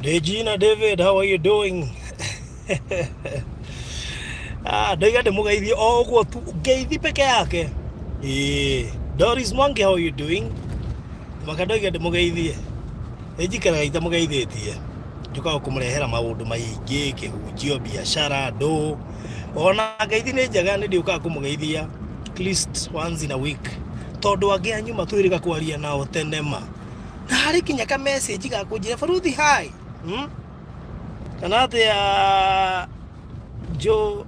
Regina David, how are you doing? Ndoiga ndĩmũgeithie o ũguo tu ngeithi peke yake. Doris Mwangi, how are you doing? Maka ndoiga ndĩmũgeithie. Ejikaraga itamũgeithĩtie. Njukaga kũmũrehera maũndũ maingĩ, kĩhunjio, biashara, ndũ. Ona ngeithi nĩ njega, nĩ ndĩũkaga kũmũgeithia at least once in a week. Tondũ angĩ anyu matwĩrĩga kwaria nao tene ma. Na harĩ kinya ka message gakũnjĩra Baruthi hi. Kana atĩa Jo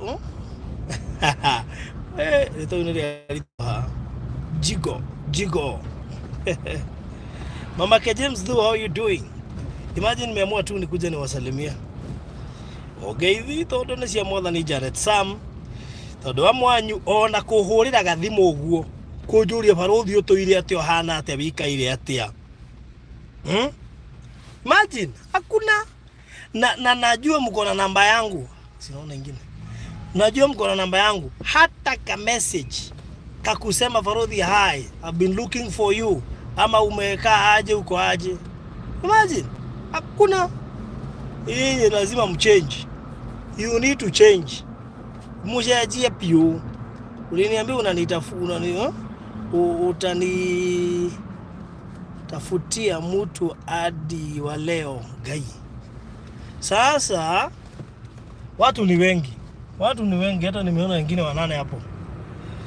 ito ni Jigo Mama K James, how are you doing? Imagine meamua tu nikuja niwasalimia. Ogeithi tondu ni cia mwathani Jared Sam. Tondu amwanyu ona kuhurira gathimu uguo kunjuria Baruthi utuire atio hana atia wikaire atia. Imagine hakuna na najua mko na namba yangu. Sinaona ingine. Najua mko na namba yangu. Hata ka message kakusema Baruthi hi, I've been looking for you. Ama umekaa aje uko aje. Imagine hakuna. Hii lazima mchange. You need to change. Mujajie pio. Uliniambia utani tafutia mtu hadi wa leo gai. Sasa watu ni wengi. Hata nimeona wengine wanane hapo.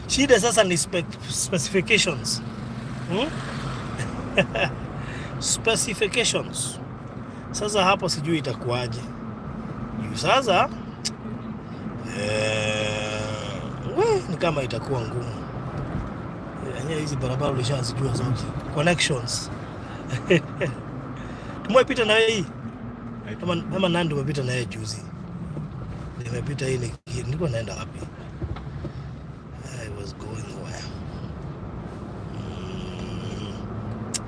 Shida sasa ni specifications. Specifications. Sasa hapo sijui itakuwaje. Sasa ni kama itakuwa ngumu. Yenyewe hizi barabara ulishazijua zote. Connections. Tumepita na hii. Kama Nandi umepita na yeye juzi. Nimepita hii nilikuwa naenda wapi? I was going where?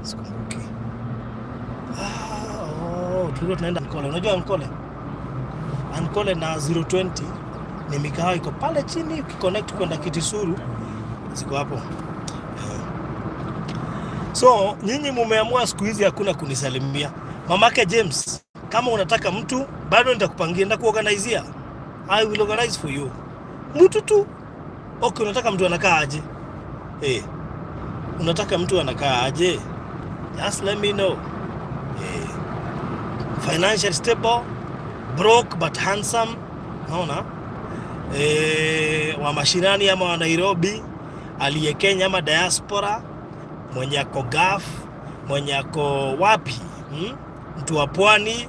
Sikumbuki. Tulikuwa tunaenda Nkole. Unajua Nkole? Nkole na 020 ni mikahawa iko pale chini, ukiconnect kwenda Kitisuru ziko hapo. So nyinyi mumeamua siku hizi hakuna kunisalimia. Mamake James, kama unataka mtu bado nitakupangia, nitakuorganizea. I will organize for you. Mtu tu. Okay, unataka mtu anakaa aje? Unataka mtu anakaa aje? Just let me know. Financial stable, broke but handsome. Naona? Wa mashinani ama wa Nairobi, aliye Kenya ama diaspora, mwenye ako Gaf, mwenye ako wapi? Mtu wa pwani,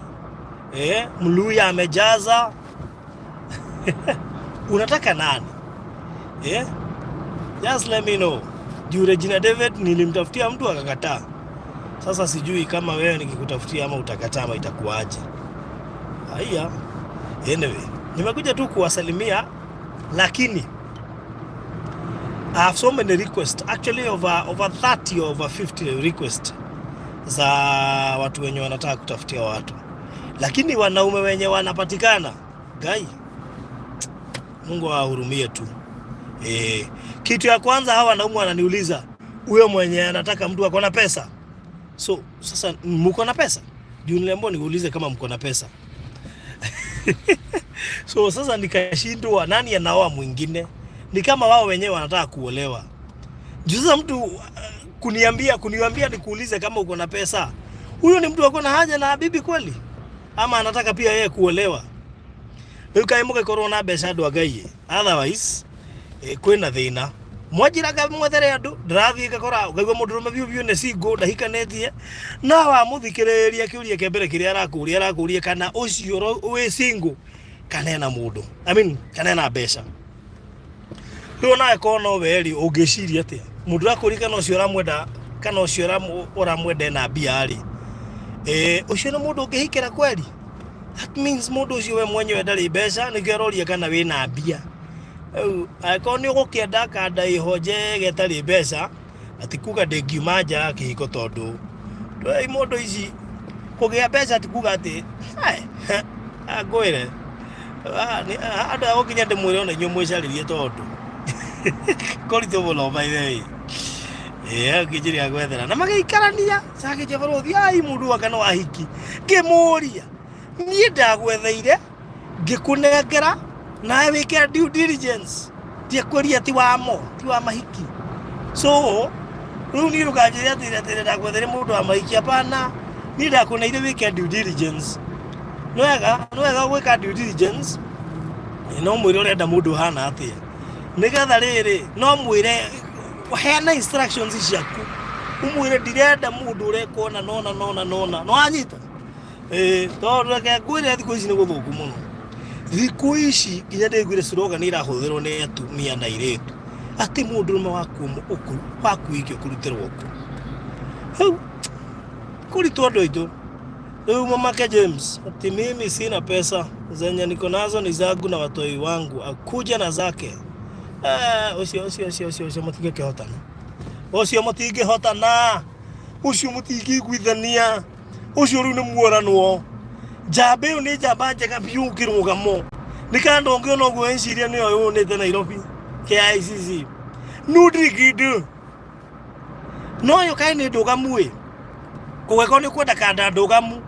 Mluya amejaza. Unataka nani? Just let me know. Juu Regina David nilimtafutia mtu akakataa. Sasa sijui kama wewe nikikutafutia ama utakataa ama itakuaje. Haya. Anyway, nimekuja tu kuwasalimia, lakini I have so many requests, actually over 30 or over 50 requests za watu wenye wanataka kutafutia watu. Lakini wanaume wenye wanapatikana, gai, Mungu ahurumie tu. Kitu ya kwanza hawa wanaume wananiuliza, huyo mwenye anataka mtu ako na pesa. So, sasa mko na pesa? Juu niliambiwa niulize kama mko na pesa. So sasa nikashindwa nani anaoa mwingine. Ni kama wao wenyewe wanataka kuolewa. Juu sasa mtu kuniambia nikuulize kama uko na pesa. Huyo ni mtu wako na haja na bibi kweli? Ama anataka pia yeye kuolewa? Ukaimuka corona besa ndo agaye. Otherwise kwena thina. Mwajiraga mwethere andu ndirathie gakora ugaigwa mundurume biu ne singo ndahikanĩtie na wa muthikĩrĩria kiuria kembere kiria arakuria kana ucio we singo kana ena mundu, I mean kana ena mbeca. Rĩu nawe kona weri ũngĩciria atia mundu akũri kana ucio uramwenda kana ucio uramwenda na mbia ri ucio ni mundu ũngĩhikĩra kweli? That means mundu ucio we mwenyewe ndarĩ mbeca nĩgeroria kana wĩna mbia. Akoni ukienda kada ihoje getari mbeca atikuga ndingiumanja kihiko tondu ndoi mundu ici kugia mbeca atikuga ati agwire ada okinya ndimwire ona inyu mwicaririe tondu korito muno by the way kijiria gwethera na magiikarania sake Baruthi ai mundu akano ahiki ngimuria niĩ ndagwetheire ngĩkũnengera nawe wĩke due diligence ndiakũria ti wamo ti wa mahiki so rĩu niĩ ndũkanjĩre atĩ ndagwethere mũndũ wa mahiki hapana niĩ ndakũneire wĩke due diligence nĩ wega gwĩka due diligence no mwĩre ũrenda mũndũ hana atĩa nĩgetha rĩrĩ no mwĩre heana instructions ciaku umwĩre ndirenda mũndũ ũrekuona nona no anyita tondũ reke ngwĩre thikũ ici nĩ gũthũku mũno thikũ ici nginya ndĩiguire slogan irahũthĩrwo nĩ atumia na airĩtu atĩ mũndũrũme waku iki ũkũrutĩrwo ku hau kũritũ andũ aitũ rĩu mamake James ati mimi sina pesa zenye niko nazo ni zangu na watoi wangu akuja na zake ucio mutingĩkĩhotana ucio mutingĩhotana ucio mutingĩiguithania ucio rĩu nĩ muoranwo njamba ĩyo nĩ njamba njega biũ kĩrũgamo nĩ kana ũngĩona ũguo eciria nĩyo yũnĩte Nairobi KICC nũndĩkĩndũ no yo kaĩ nĩ ndũgamu ĩ kũgwĩko nĩ kwenda kanda ndũgamu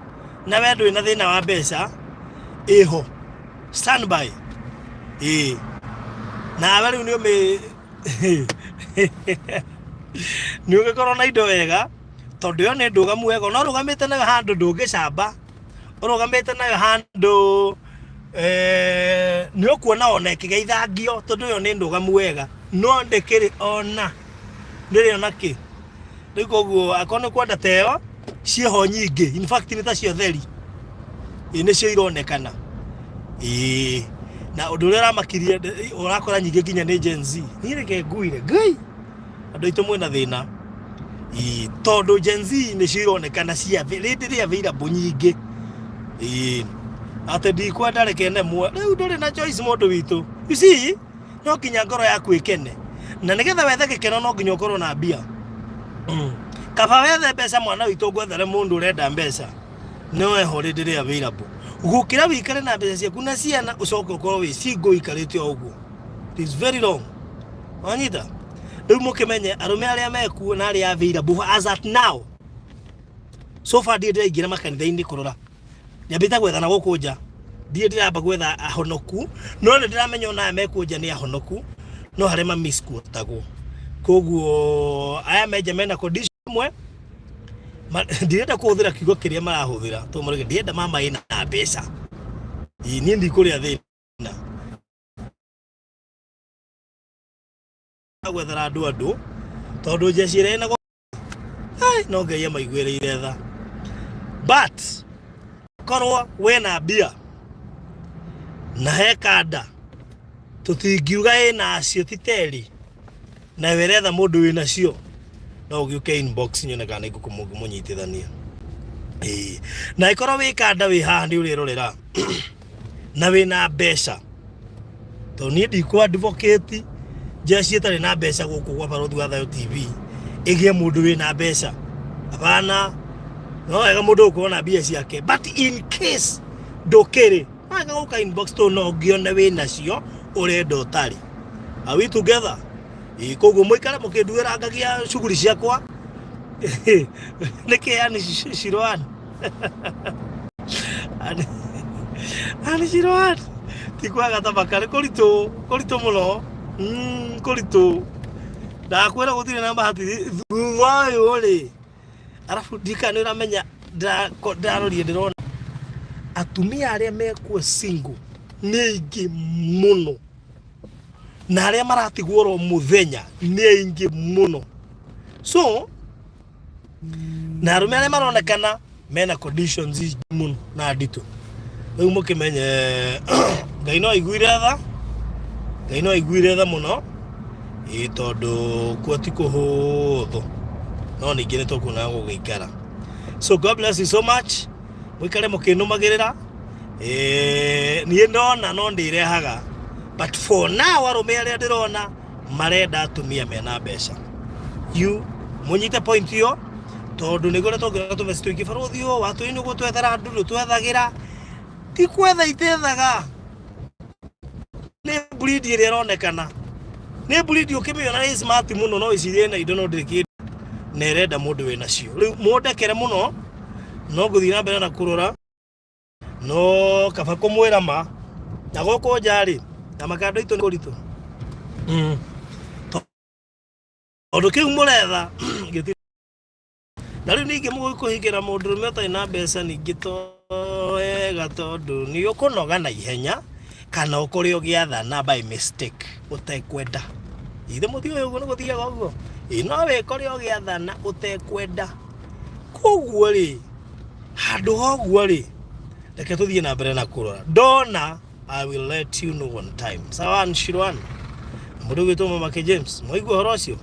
na we ndũrĩ na thĩna wa mbeca ĩho standby nawe rĩu nĩ ũgĩkorwo na indo wega tondũ yo nĩ ndũgamu wega no rũgamĩte nayo handũ ndũngĩcamba ũrũgamĩte nayo handũ nĩ ũkuona ona ĩkĩgeithangio tondũ yo nĩ ndũgamu wega no ndĩkĩrĩ ona ndĩrĩ ona kĩ rĩu koguo akorwo nĩ kwenda teo ciĩho nyingĩ in fact nĩ ta cio theri nĩcio ironekana na ũndũ ũrĩa ũramakirie ũrakora nyingĩ nginya nĩ Gen Z niĩ reke nguire ngai andũ aitũ mwĩna thĩna tondũ Gen Z nĩcio ironekana cia rĩndĩ available nyingĩ atĩ ndikwenda reke nemwe rĩu ndũrĩ na choice mũndũ witũ you see no nginya ngoro yaku ĩkene na nĩgetha wethe gĩkeno no nginya ũkorwo na mbia kaba wethe mbeca mwana witũ gwethere mũndũ ũrenda mbeca nĩweho rĩndĩ available gũkĩra wĩikare na mbeca ciaku na ciana ũcoke ũkorwo wĩ single ikarĩte o ũguo it is very wrong wanyita rĩu mũkĩmenye arũme arĩa mekuo na arĩa available as at now so far ndĩraingĩra makanitha-inĩ kũrora nyambĩte gwetha na gũkũ nja ndĩramba gwetha ahonoku no nĩ ndĩramenya ona mekuo nja nĩ ahonoku no harĩ ma miss kuotagwo koguo aya menja mena condition imwe ndirenda kũhũthĩra kiugo kĩrĩa marahũthĩra to marege ndirenda mama ina mbeca niĩ ndikũrĩa thĩna gwethera andũ tondũ jeshi ĩrĩa ĩna no Ngai amaiguĩrĩire tha but korwo wena mbia na hekanda tũtingiuga ĩnacio titeri na weretha mũndũ wĩna cio no ũgĩũke inbox nyone kana nĩngũkũmũnyitithania na ikorwo wĩ kanda wĩ haha nĩ ũrĩrorera na wĩna mbeca to niĩ ndikũ advocate jeshi ĩtarĩ na mbeca gũkũ gwa Barũthi wa Thayũ TV ĩgĩe mũndũ wĩna mbeca hapana no wega mũndũ ũkuona mbia ciake but in case ndũkĩrĩ wega gũka inbox to no ngĩone wĩna cio ũrenda ũtarĩ are we together koguo mũikare mũkĩnduĩrangagia shughuli ciakwa nĩkĩ yani Shiroan ani Shiroan tikwaga tabakare kũritũ mũno kũritũ ndakwĩra gũtirĩ na bahati thutha ũyũ rĩ arabu ndikana ũramenya ndarorie ndĩrona atumia arĩa mekuo single nĩ aingĩ mũno na arĩa maratigwo ro mũthenya nĩ aingĩ mũno so na arũme arĩa maronekana mena conditions mũno na nditũ rĩu mũkĩmenye Ngai no aiguire tha mũno tondũ kuo ti kũhũthũ no ningĩ nĩ tũkuona gũgĩikara so God bless you so much mũikare mũkĩnũmagĩrĩra niĩ ndona no ndĩrehaga but for now arũme arĩa ndĩrona marenda atumia mena mbeca you mũnyite point yo tondũ nĩguo tũngĩona tũmeci tũingĩ Barũthi ũyũ watũi nĩguo twethera ndũrũ twethagĩra ti kwetha itethaga nĩ breed ĩrĩa ĩronekana nĩ breed ũkĩmĩona nĩ smart mũno no icirie na indo no ndĩrĩ na ĩrenda mũndũ wĩna cio rĩu mũndekere mũno no ngũthiĩ na mbere na kũrora no kaba kumwira ma na goko njari na makando itu ngoritu ondo kiu muretha giti na riu ningi mugukuhigira mundu rume ina mbeca ningi to wega tondu ni ukunoga na ihenya kana ukuri ugiathana by mistake utekwenda ithe muthio uyu uguo niguthiaga uguo ino wikore ugiathana utekwenda koguo ri handu hoguo ri reke tuthie na mbere na kurora ndona I will let you know one time sawa Shirwan mundu gwitwo Mama James mwaigua horo ucio